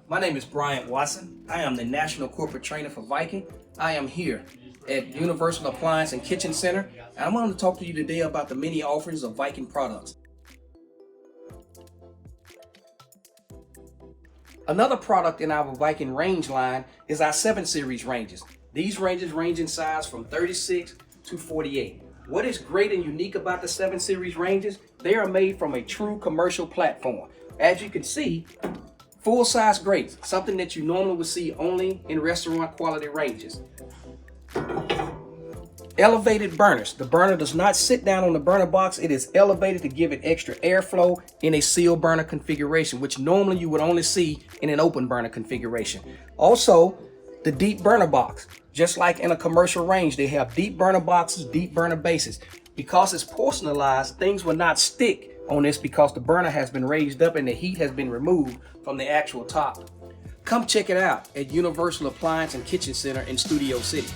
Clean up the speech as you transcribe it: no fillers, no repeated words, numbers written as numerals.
My name is Brian Watson. I am the National Corporate Trainer for Viking. I am here at Universal Appliance and Kitchen Center, and I want to talk to you today about the many offerings of Viking products. Another product in our Viking range line is our 7 Series ranges. These ranges range in size from 36 to 48. What is great and unique about the 7 Series ranges? They are made from a true commercial platform. As you can see, full-size grates, something that you normally would see only in restaurant quality ranges. Elevated burners. The burner does not sit down on the burner box. It is elevated to give it extra airflow in a sealed burner configuration, which normally you would only see in an open burner configuration. Also, the deep burner box. Just like in a commercial range, they have deep burner boxes, deep burner bases. Because it's porcelainized, things will not stick on this because the burner has been raised up and the heat has been removed from the actual top. Come check it out at Universal Appliance and Kitchen Center in Studio City.